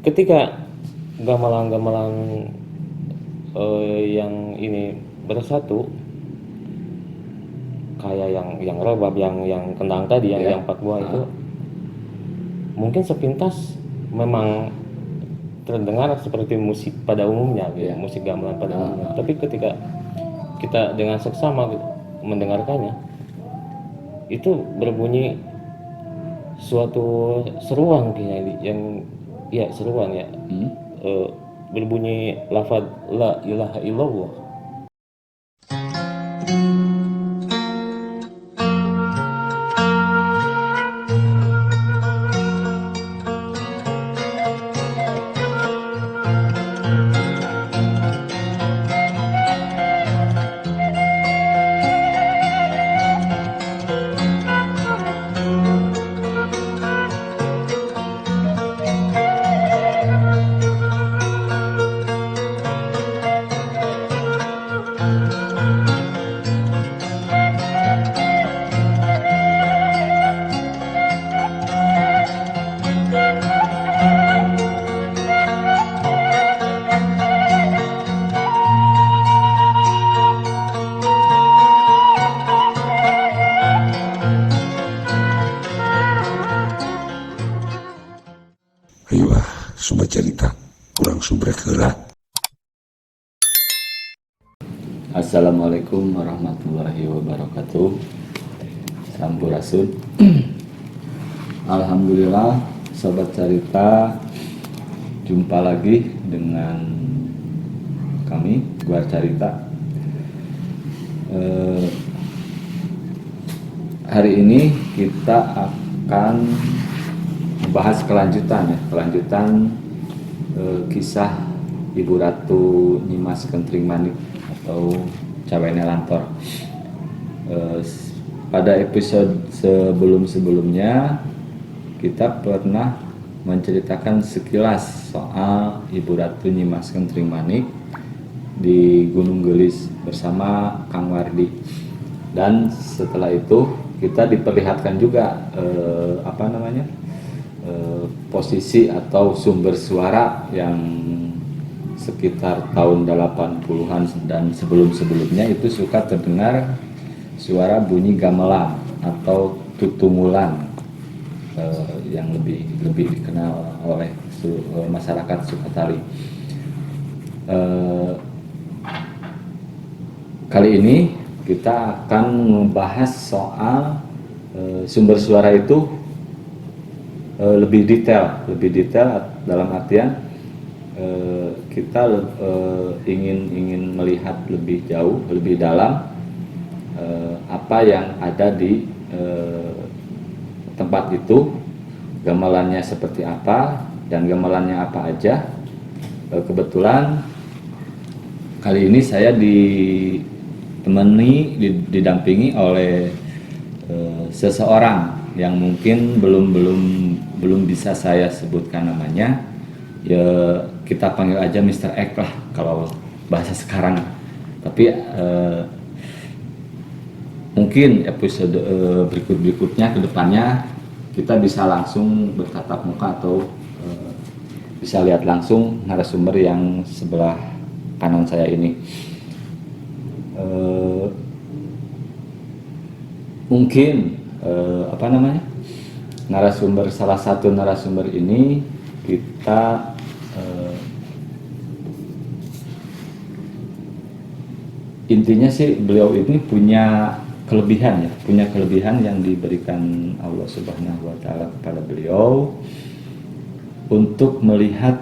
ketika gamelan-gamelan yang ini bersatu, kayak yang rebab, yang kendang tadi, yang 4 buah itu, mungkin sepintas memang terdengar seperti musik pada umumnya, musik gamelan pada umumnya. Tapi ketika kita dengan seksama mendengarkannya, itu berbunyi suatu seruan kayaknya, yang seruan ya. Berbunyi lafaz la ilaha illallah. Ayo sumber cerita kurang sumber gerak. Assalamualaikum warahmatullahi wabarakatuh. Sampurasun. Alhamdulillah, sobat cerita, jumpa lagi dengan kami, Guar Carita. Hari ini kita akan membahas kelanjutan kisah Ibu Ratu Nyimas Kentring Manik atau Cawene Lantor. Pada episode sebelumnya kita pernah menceritakan sekilas soal Ibu Ratu Nyimas Kentring Manik di Gunung Gelis bersama Kang Wardi. Dan setelah itu kita diperlihatkan juga posisi atau sumber suara yang sekitar tahun 80-an dan sebelum-sebelumnya itu suka terdengar suara bunyi gamelan atau tutungulan yang lebih dikenal oleh masyarakat Sukatali. Kali ini kita akan membahas soal sumber suara itu lebih detail dalam artian kita ingin melihat lebih jauh, lebih dalam apa yang ada di tempat itu, gamelannya seperti apa dan gamelannya apa aja. Kebetulan kali ini saya didampingi oleh seseorang yang mungkin belum bisa saya sebutkan namanya. Ya kita panggil aja Mr. X lah kalau bahasa sekarang. Tapi mungkin episode berikutnya ke depannya kita bisa langsung bertatap muka atau bisa lihat langsung narasumber yang sebelah kanan saya ini. Mungkin salah satu narasumber ini kita intinya sih beliau ini punya kelebihan yang diberikan Allah Subhanahu wa taala kepada beliau untuk melihat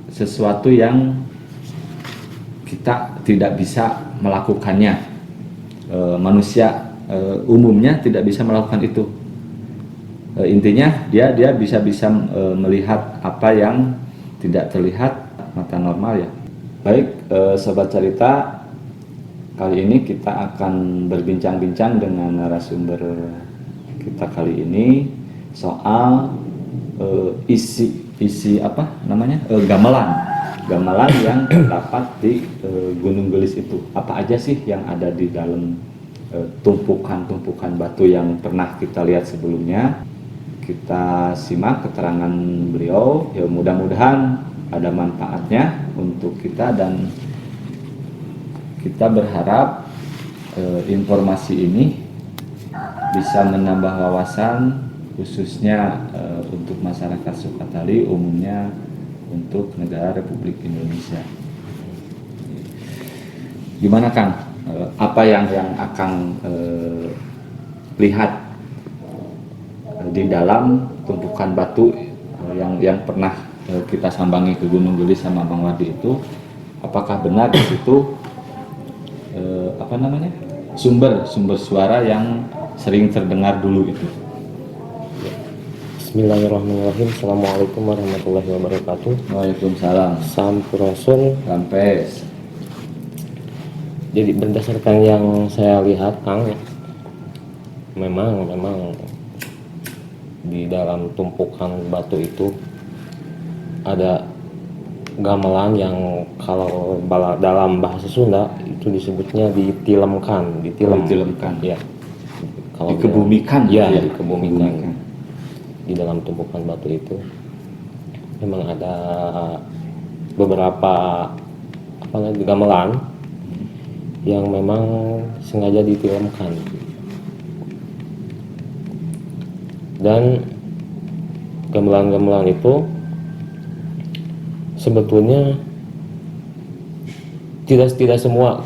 sesuatu yang kita tidak bisa melakukannya. Manusia umumnya tidak bisa melakukan itu. Intinya dia bisa melihat apa yang tidak terlihat mata normal ya. Baik, sobat cerita, kali ini kita akan berbincang-bincang dengan narasumber kita kali ini soal isi gamelan yang terdapat di Gunung Gelis itu. Apa aja sih yang ada di dalam tumpukan batu yang pernah kita lihat sebelumnya. kita simak keterangan beliau. Ya mudah-mudahan ada manfaatnya untuk kita, dan kita berharap informasi ini bisa menambah wawasan khususnya untuk masyarakat Sukatali, umumnya untuk negara Republik Indonesia. Gimana Kang? Apa yang Akang lihat di dalam tumpukan batu yang pernah kita sambangi ke Gunung Gelis sama Bang Wadi itu? Apakah benar di situ sumber suara yang sering terdengar dulu itu? Bismillahirrahmanirrahim. Assalamualaikum warahmatullahi wabarakatuh. Waalaikumsalam. Sampurasun. Sampes. Jadi berdasarkan yang saya lihat, Kang, memang di dalam tumpukan batu itu ada gamelan yang kalau dalam bahasa Sunda itu disebutnya ditilemkan. Ya. Kalau Dikebumikan. ya, dikebumikan. Di dalam tumpukan batu itu memang ada beberapa gamelan yang memang sengaja ditilamkan, dan gamelan-gamelan itu sebetulnya tidak semua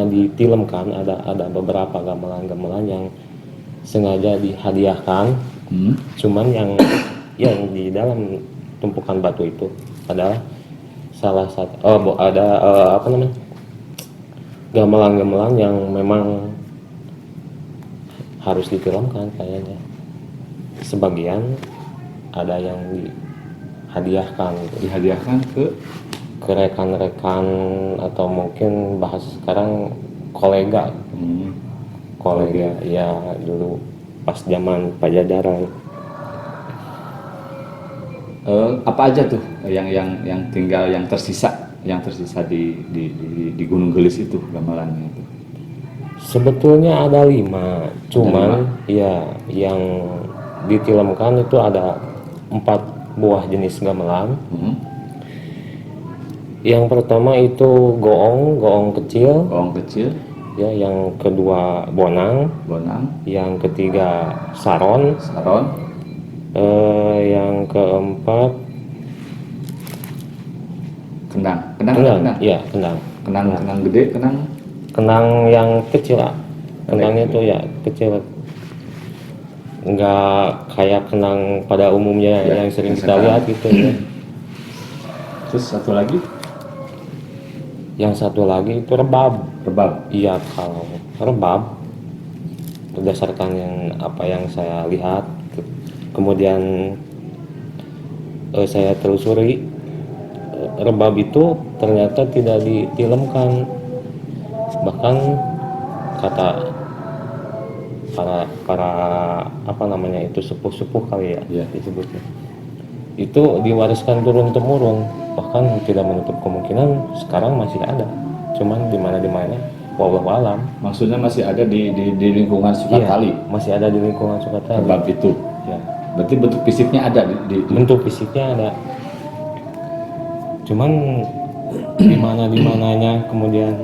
ditilamkan. Ada beberapa gamelan-gamelan yang sengaja dihadiahkan. Cuman yang di dalam tumpukan batu itu adalah salah satu gamelan-gamelan yang memang harus ditilamkan kayaknya. Sebagian ada yang dihadiahkan gitu. Dihadiahkan ke rekan-rekan atau mungkin bahasa sekarang kolega. Kolega ya, dulu pas zaman Pajajaran. Apa aja tuh yang tinggal, yang tersisa di Gunung Gelis itu gamelannya itu? Sebetulnya ada 5, cuman ya yang ditilamkan itu ada 4 buah jenis gamelan. Yang pertama itu goong kecil. Ya, yang kedua bonang. Yang ketiga saron. Yang keempat Kendang. Ya, kendang. Kendang gede, Kendang yang kecil lah. Kendangnya itu ya kecil. Enggak kayak kendang pada umumnya ya, yang sering kita lihat gitu ya. Terus satu lagi? Yang satu lagi itu rebab. Iya, kalau rebab berdasarkan apa yang saya lihat, kemudian saya telusuri, rebab itu ternyata tidak ditilamkan. Bahkan kata para itu sepuh kali ya, disebutnya, itu diwariskan turun temurun. Bahkan tidak menutup kemungkinan sekarang masih ada, cuman di mana wallahu alam. Maksudnya masih ada di lingkungan Sukatali? Iya, masih ada di lingkungan Sukatali. Rebab itu Ya. Berarti bentuk fisiknya ada bentuk fisiknya ada, cuman di mananya, kemudian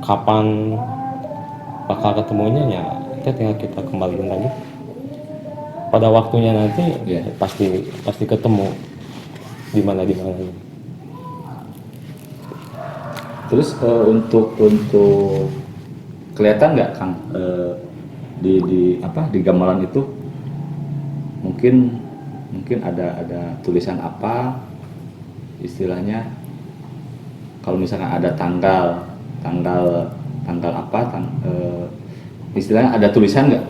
kapan bakal ketemunya ya kita kembaliin lagi pada waktunya nanti. Pasti ketemu di mana. Terus untuk kelihatan nggak Kang di gamelan itu mungkin ada tulisan apa istilahnya, kalau misalkan ada tanggal apa, istilahnya ada tulisan nggak,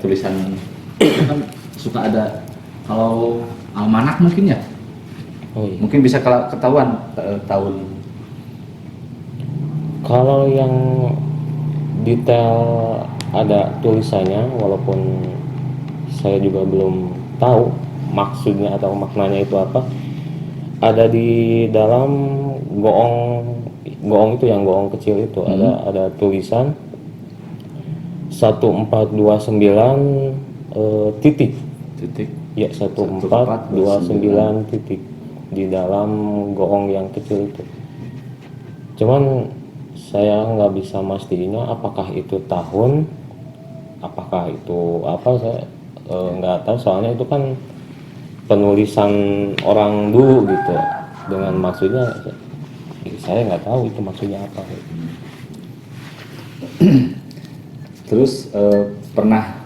kan suka ada kalau almanak mungkin ya. Iya. Mungkin bisa ketahuan tahun. Kalau yang detail ada tulisannya, walaupun saya juga belum tahu maksudnya atau maknanya itu apa. Ada di dalam goong itu, yang goong kecil itu ada tulisan 1429 titik. Ya 1429 titik di dalam goong yang kecil itu. Cuman saya nggak bisa memastinya apakah itu tahun, apakah itu apa, saya nggak tahu, soalnya itu kan penulisan orang dulu gitu, dengan maksudnya saya nggak tahu itu maksudnya apa. Terus pernah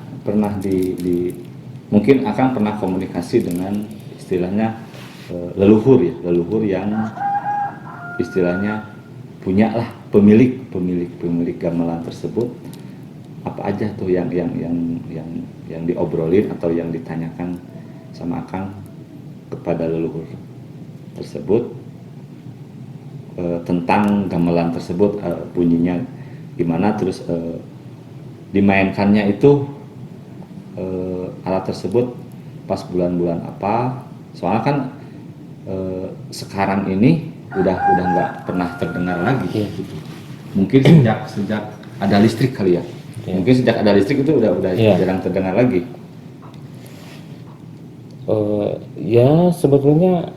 di mungkin akan pernah komunikasi dengan istilahnya leluhur yang istilahnya punya lah pemilik gamelan tersebut, apa aja tuh yang diobrolin atau yang ditanyakan sama Akang kepada leluhur tersebut tentang gamelan tersebut, bunyinya gimana, terus dimainkannya itu alat tersebut pas bulan-bulan apa, soalnya kan sekarang ini udah nggak pernah terdengar lagi. Gitu. Mungkin sejak ada listrik kali ya. Mungkin sejak ada listrik itu udah jarang terdengar lagi. Ya sebetulnya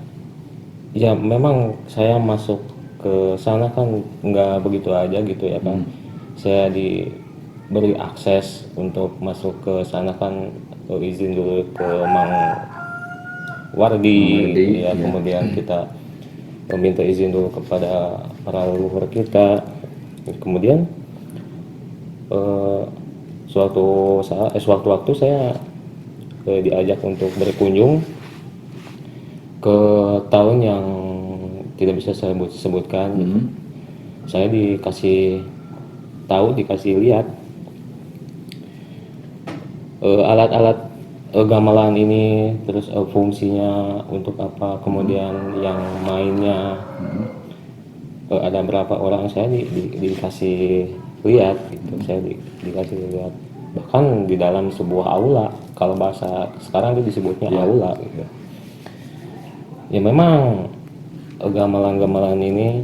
ya memang saya masuk ke sana kan nggak begitu aja gitu ya kan. Saya diberi akses untuk masuk ke sana kan, izin dulu ke Mang Wardi, ya, kemudian kita meminta izin dulu kepada para leluhur kita. Kemudian suatu waktu saya diajak untuk berkunjung ke tahun yang tidak bisa saya sebutkan. Saya dikasih lihat alat-alat gamelan ini, terus fungsinya untuk apa, kemudian yang mainnya ada berapa orang, saya dikasih lihat gitu. Saya dikasih lihat bahkan di dalam sebuah aula, kalau bahasa sekarang itu disebutnya aula gitu. Ya memang gamelan-gamelan ini,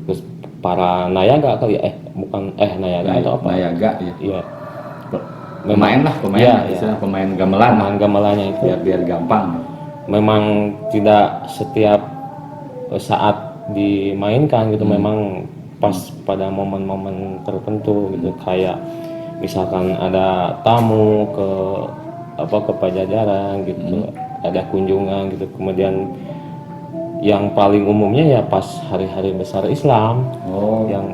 terus para nayaga kali ya, nayaga atau apa, nayaga ya. Pemain pemain gamelannya itu biar gampang. Memang tidak setiap saat dimainkan gitu, memang pas pada momen-momen tertentu gitu, kayak misalkan ada tamu ke Pajajaran gitu, ada kunjungan gitu. Kemudian yang paling umumnya ya pas hari-hari besar Islam.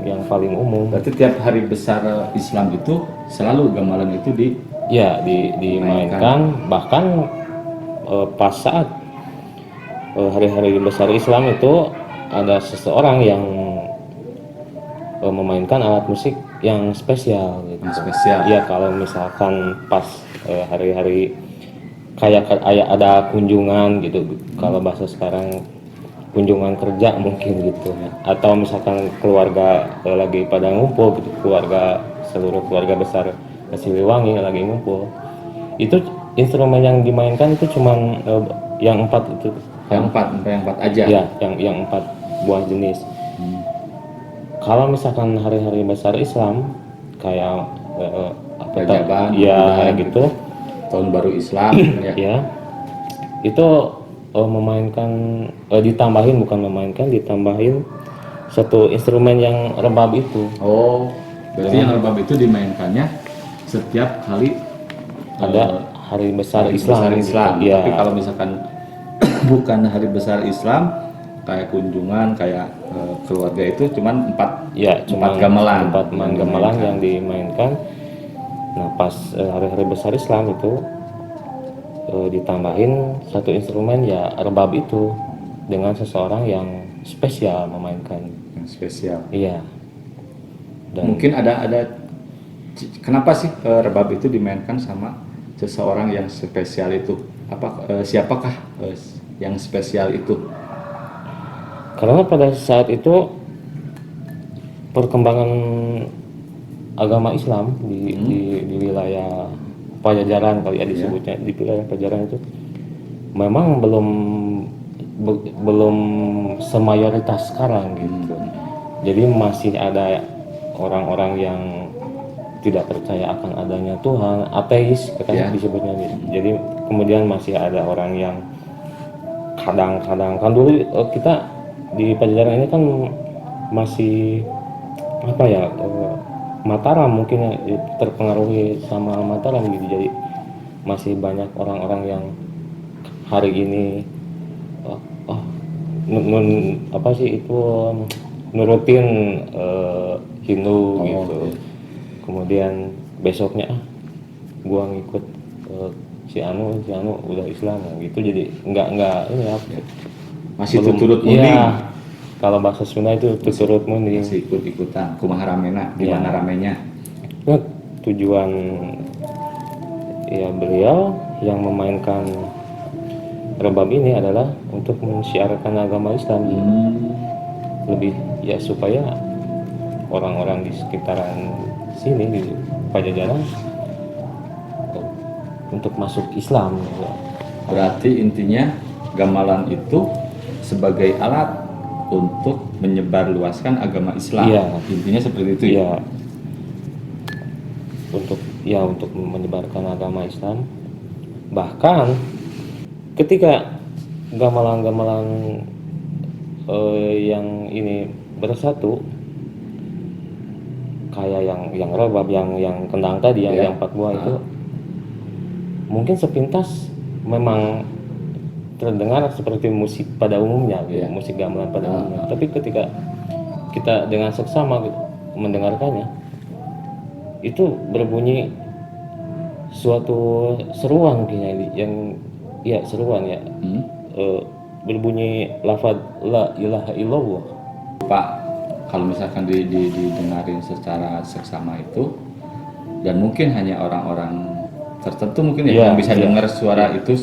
Yang paling umum. Berarti tiap hari besar Islam itu selalu gamelan itu dimainkan. Bahkan pas saat hari-hari besar Islam itu ada seseorang yang memainkan alat musik yang spesial gitu. Ya kalau misalkan pas hari-hari kayak ada kunjungan gitu, kalau bahasa sekarang kunjungan kerja mungkin gitu, atau misalkan keluarga lagi pada ngumpul gitu, seluruh keluarga besar Siliwangi lagi ngumpul, itu instrumen yang dimainkan itu cuman yang 4 itu, yang empat aja ya, yang 4 buah jenis. Kalau misalkan hari-hari besar Islam kayak Rajaban, ya gitu, tahun baru Islam ya itu ditambahin satu instrumen yang rebab itu. Berarti yang rebab itu dimainkannya setiap kali ada hari besar Islam. Gitu. Ya. Tapi kalau misalkan bukan hari besar Islam, kayak kunjungan, kayak keluarga, itu cuman 4 gamelan. 4 gamelan yang dimainkan. Nah pas hari-hari besar Islam itu ditambahin satu instrumen ya rebab itu, dengan seseorang yang spesial memainkan. Yang spesial. Iya. Dan mungkin ada kenapa sih rebab itu dimainkan sama seseorang yang spesial itu? Siapakah yang spesial itu? Karena pada saat itu perkembangan agama Islam di wilayah Pajajaran kali ya disebutnya, di wilayah Pajajaran itu memang belum semayoritas sekarang gitu. Jadi masih ada orang-orang yang tidak percaya akan adanya Tuhan, ateis kan disebutnya. Jadi kemudian masih ada orang yang kadang-kadang kan dulu kita di Pajajaran ini kan masih apa ya, Mataram mungkin ya, terpengaruhi sama Mataram gitu. Jadi masih banyak orang-orang yang hari ini apa sih itu nurutin Hindu gitu. Kemudian besoknya gua ngikut si anu udah Islam gitu. Jadi nggak ini apa masih tuturut munding. Iya, kalau bahasa Sunda itu tuturut munding, masih ikut-ikutan kumaha ramena, gimana ramenya. Nah, tujuan ya beliau yang memainkan rebab ini adalah untuk mensiarkan agama Islam. Lebih ya supaya orang-orang di sekitaran sini di Pajajaran untuk masuk Islam gitu. Berarti intinya gamelan itu sebagai alat untuk menyebarluaskan agama Islam. Iya. Intinya seperti itu ya. Untuk menyebarkan agama Islam. Bahkan ketika gamelan-gamelan yang ini bersatu, kayak yang rebab, yang kendang tadi, yang empat buah itu, mungkin sepintas memang terdengar seperti musik pada umumnya, gitu, musik gamelan pada umumnya. Tapi ketika kita dengan seksama mendengarkannya, itu berbunyi suatu seruan kayaknya yang seruan ya. Berbunyi lafaz la ilaha illallah. Pak, kalau misalkan didengarin secara seksama itu, dan mungkin hanya orang-orang tertentu mungkin yang bisa dengar suara itu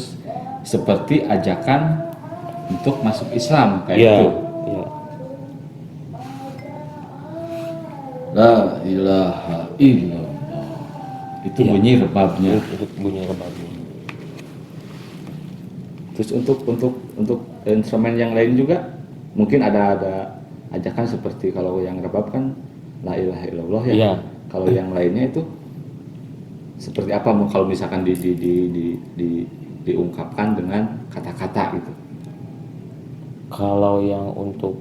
seperti ajakan untuk masuk Islam kayak itu. La ilaha illallah. Itu bunyi rebabnya. Itu bunyi rebabnya. Terus untuk instrumen yang lain juga mungkin ada ajakan seperti kalau yang rebab kan la ilaha illallah ya. Iya. Kalau yang lainnya itu seperti apa kalau misalkan diungkapkan dengan kata-kata gitu. Kalau yang untuk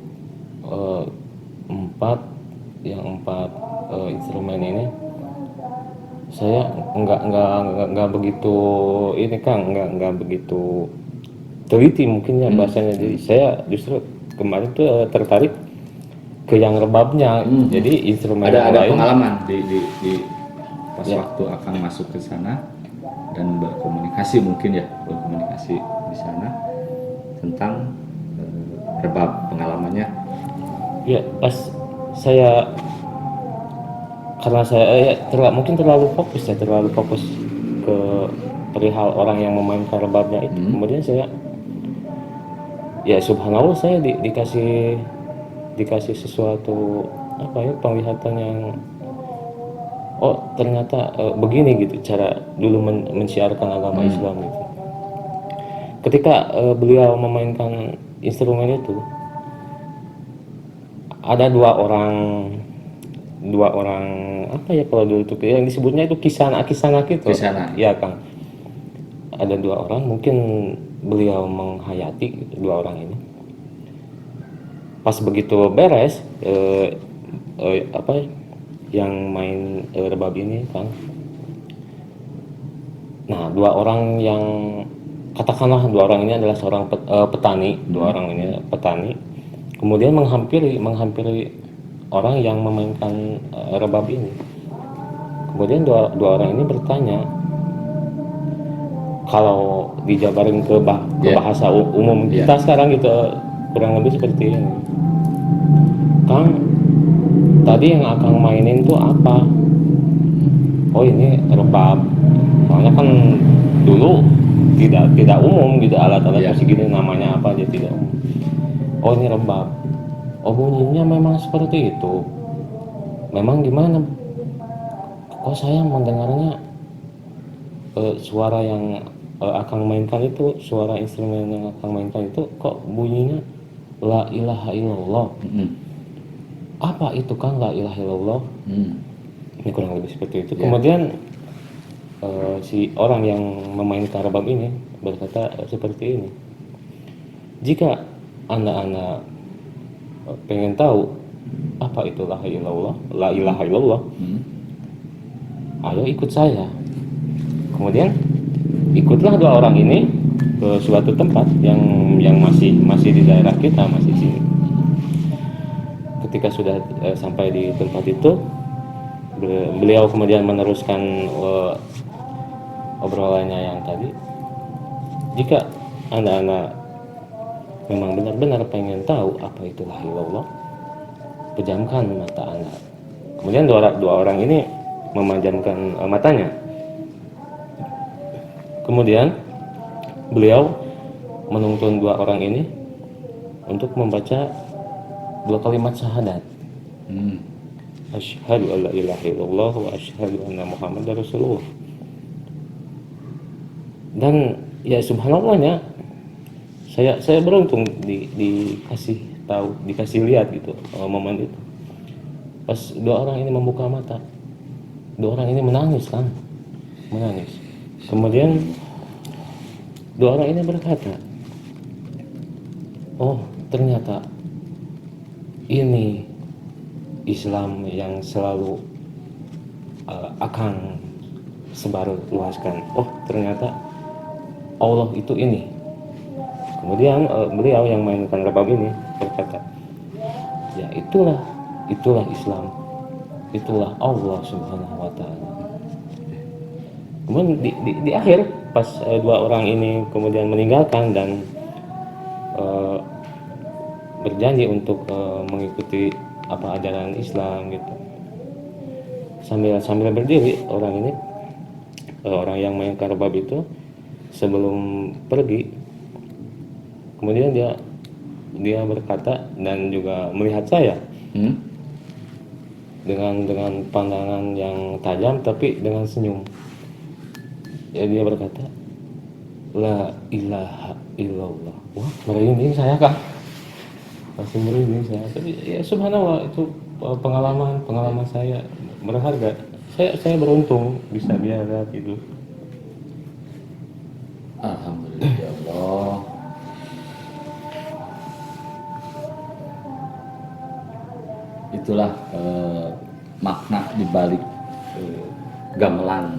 empat instrumen ini saya nggak begitu ini Kang, nggak begitu teliti mungkin ya bahasanya. Jadi saya justru kemarin tuh tertarik ke yang rebabnya. Jadi instrumen ada lain, pengalaman di pas waktu akan masuk ke sana dan berkomunikasi di sana tentang rebab, pengalamannya. Ya pas saya, karena saya mungkin terlalu fokus ke perihal orang yang memainkan rebabnya itu. Kemudian saya subhanallah saya dikasih sesuatu penglihatan yang ternyata begini gitu cara dulu mensiarkan agama Islam gitu. Ketika beliau memainkan instrumen itu, ada dua orang kalau dulu itu yang disebutnya itu kisana gitu. Ya Kang, ada dua orang, mungkin beliau menghayati gitu, dua orang ini. Pas begitu beres yang main rebab ini Kang, nah dua orang yang katakanlah dua orang ini adalah seorang petani, dua orang ini petani, kemudian menghampiri orang yang memainkan rebab ini. Kemudian dua orang ini bertanya, kalau dijabarin ke bahasa umum kita sekarang gitu, kurang lebih seperti ini. Kang, tadi yang Akang mainin tuh apa? Oh ini rebab. Soalnya kan dulu tidak umum gitu alat-alat musik gini, namanya apa aja tidak umum. Oh ini rebab. Oh bunyinya memang seperti itu. Memang gimana? Kok saya mendengarnya suara yang Akang mainkan itu, suara instrumen yang Akang mainkan itu kok bunyinya la ilaha illallah. Apa itu Kang la ilaha illallah? Ini kurang lebih seperti itu. Ya. Kemudian si orang yang memainkan rebab ini berkata seperti ini. Jika anak-anak pengen tahu apa itu la ilaha illallah, ayo ikut saya. Kemudian ikutlah dua orang ini ke suatu tempat yang masih di daerah kita, masih sini. Ketika sudah sampai di tempat itu, beliau kemudian meneruskan obrolannya yang tadi. Jika anak-anak memang benar-benar pengen tahu apa itu la ilaha illallah, pejamkan mata Anda. Kemudian dua orang ini memejamkan matanya. Kemudian beliau menuntun dua orang ini untuk membaca dua kalimat syahadat. Asyhadu an la ilaha illallah wa asyhadu anna Muhammadar Rasulullah. Dan ya subhanallahnya, saya beruntung dikasih tahu, dikasih lihat gitu momen itu. Pas dua orang ini membuka mata, dua orang ini menangis. Kemudian dua orang ini berkata, oh ternyata ini Islam yang selalu akan sebar luaskan. Oh ternyata Allah itu ini. Kemudian beliau yang mainkan rebab ini berkata, ya itulah Islam, itulah Allah Subhanahu wa Ta'ala. Kemudian di akhir pas dua orang ini kemudian meninggalkan dan berjanji untuk mengikuti apa ajaran Islam gitu, sambil berdiri orang ini, orang yang mainkan rebab itu sebelum pergi, kemudian dia berkata dan juga melihat saya dengan pandangan yang tajam tapi dengan senyum. Ya dia berkata, la ilaha illallah. Wah, merinding saya kan. Masih merinding saya. Tapi ya subhanallah, itu pengalaman saya berharga. Saya beruntung bisa lihat itu. Alhamdulillah ya Allah. Itulah makna dibalik gamelan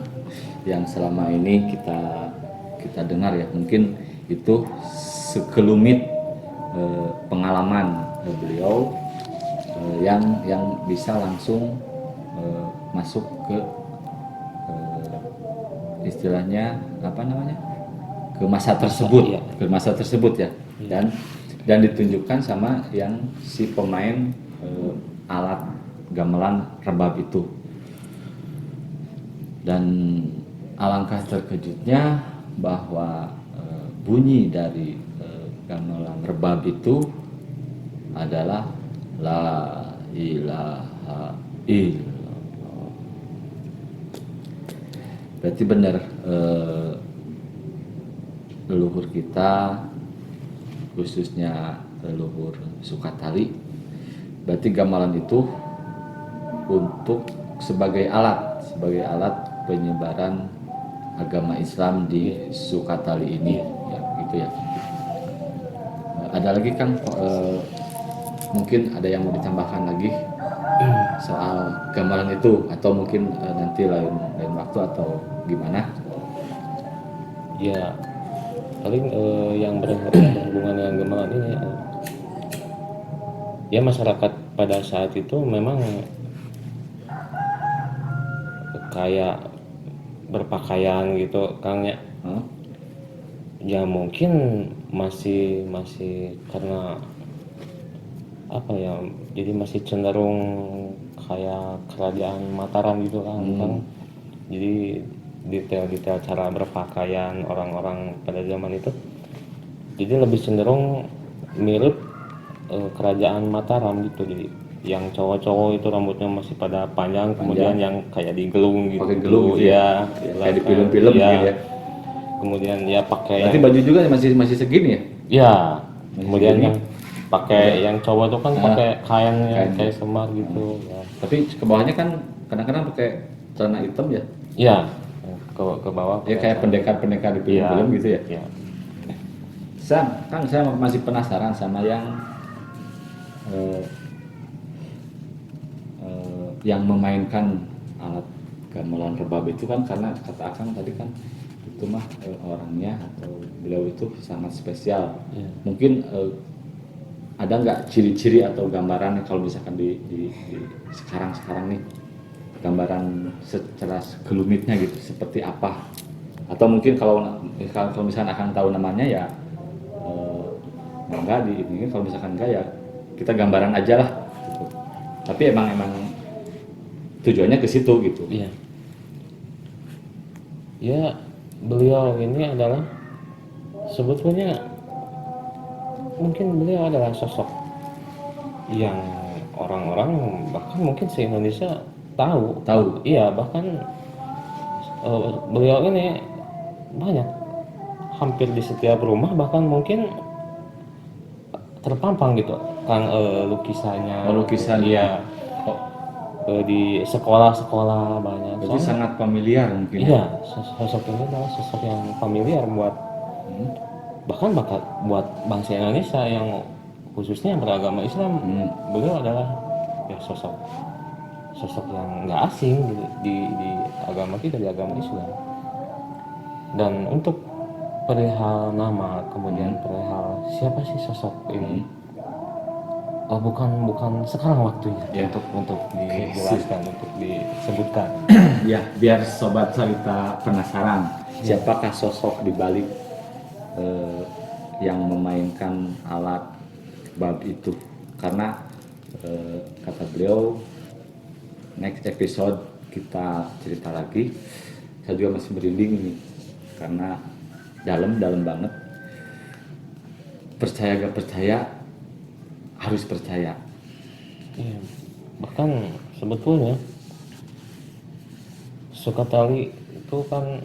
yang selama ini kita dengar ya. Mungkin itu sekelumit pengalaman beliau yang bisa langsung masuk ke istilahnya apa namanya, ke masa tersebut, ke masa tersebut ya. Dan ditunjukkan sama yang si pemain alat gamelan rebab itu. Dan alangkah terkejutnya bahwa bunyi dari gamelan rebab itu adalah la ilaha illallah. Berarti benar leluhur kita, khususnya leluhur Sukatali, berarti gamelan itu untuk sebagai alat penyebaran agama Islam di Sukatali ini ya, gitu ya. Ada lagi Kang, mungkin ada yang mau ditambahkan lagi soal gamelan itu, atau mungkin nanti lain waktu atau gimana? Ya paling yang berhubungan dengan gamelan ini, ya masyarakat pada saat itu memang kayak berpakaian gitu Kang ya. Ya mungkin masih karena apa ya, jadi masih cenderung kayak kerajaan Mataram gitu kan. Jadi detail-detail cara berpakaian orang-orang pada zaman itu jadi lebih cenderung mirip kerajaan Mataram gitu. Jadi yang cowok-cowok itu rambutnya masih pada panjang, kemudian yang kayak digelung gitu. Pakai gelung gitu ya, kayak di film-film ya. gitu ya. Kemudian ya pakai. Berarti baju juga masih segini ya? Ya. Kemudian segini. yang pakai yang cowok itu kan pakai kain yang kayak semar gitu. Ya. Tapi ke bawahnya kan kadang-kadang pakai celana hitam ya. Iya, ke bawah. Ya kayak pendekar-pendekar di film-film gitu ya. Iya. Kang, saya masih penasaran sama yang memainkan alat gamelan rebab itu kan, karena kata Akang tadi kan itu mah orangnya atau beliau itu sangat spesial. Iya. Mungkin ada nggak ciri-ciri atau gambaran kalau misalkan di sekarang nih, gambaran secara segelumitnya gitu seperti apa? Atau mungkin kalau misalkan Akang tahu namanya ya enggak ini, kalau misalkan enggak ya kita gambaran aja lah gitu. Tapi emang tujuannya ke situ gitu. Iya. Ya, beliau ini adalah sebetulnya mungkin beliau adalah sosok yang orang-orang bahkan mungkin se-Indonesia tahu. Iya, bahkan beliau ini banyak, hampir di setiap rumah, bahkan mungkin terpampang gitu kan lukisannya. Iya. Di sekolah-sekolah banyak. Jadi sangat familiar mungkin. Iya, sosok ini adalah sosok yang familiar buat bahkan buat bangsa Indonesia yang khususnya yang beragama Islam. Beliau adalah ya sosok yang nggak asing di agama kita, di agama Islam. Dan untuk perihal nama, kemudian perihal siapa sih sosok ini, bukan sekarang waktunya untuk dijelaskan, untuk disebutkan. Ya, biar sobat cerita penasaran siapakah sosok di balik yang memainkan alat bab itu, karena kata beliau next episode kita cerita lagi. Saya juga masih merinding ini karena dalam banget. Percaya gak percaya, harus percaya. Iya, bahkan sebetulnya Sukatali itu kan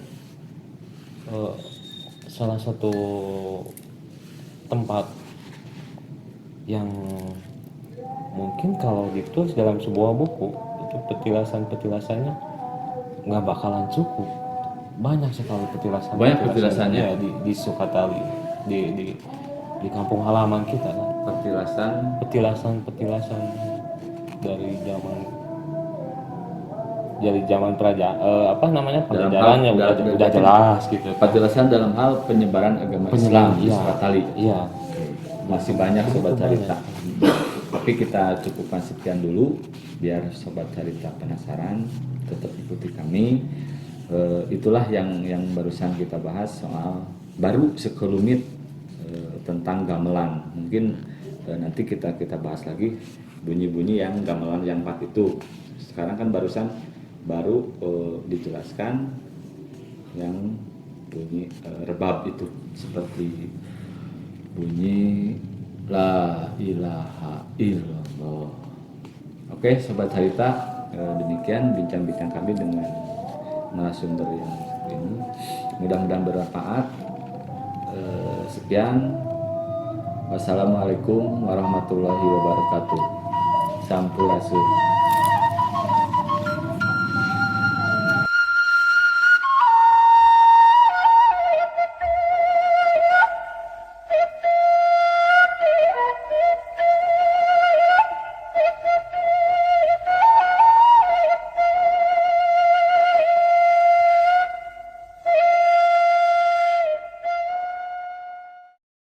salah satu tempat yang mungkin kalau ditulis dalam sebuah buku itu petilasannya nggak bakalan cukup. Banyak sekali petilasannya ya, di Sukatali, di kampung halaman kita kan. petilasan dari zaman penjajahannya udah jelas gitu. Petilasan dalam hal penyebaran agama Islam di Iya, Sukatali. Iya. Masih banyak sobat cerita. Tapi kita cukupkan sekian dulu biar sobat cerita penasaran, tetap ikuti kami. Itulah yang barusan kita bahas soal baru sekelumit tentang gamelan. Mungkin nanti kita bahas lagi bunyi-bunyi yang gamelan yang 4 itu. Sekarang kan baru dijelaskan yang bunyi rebab itu, seperti bunyi la ilaha illallah. Oke sobat cerita, demikian bincang-bincang kami dengan narasumber yang ini, mudah-mudahan bermanfaat. Sekian, wassalamualaikum warahmatullahi wabarakatuh. Sampurasun.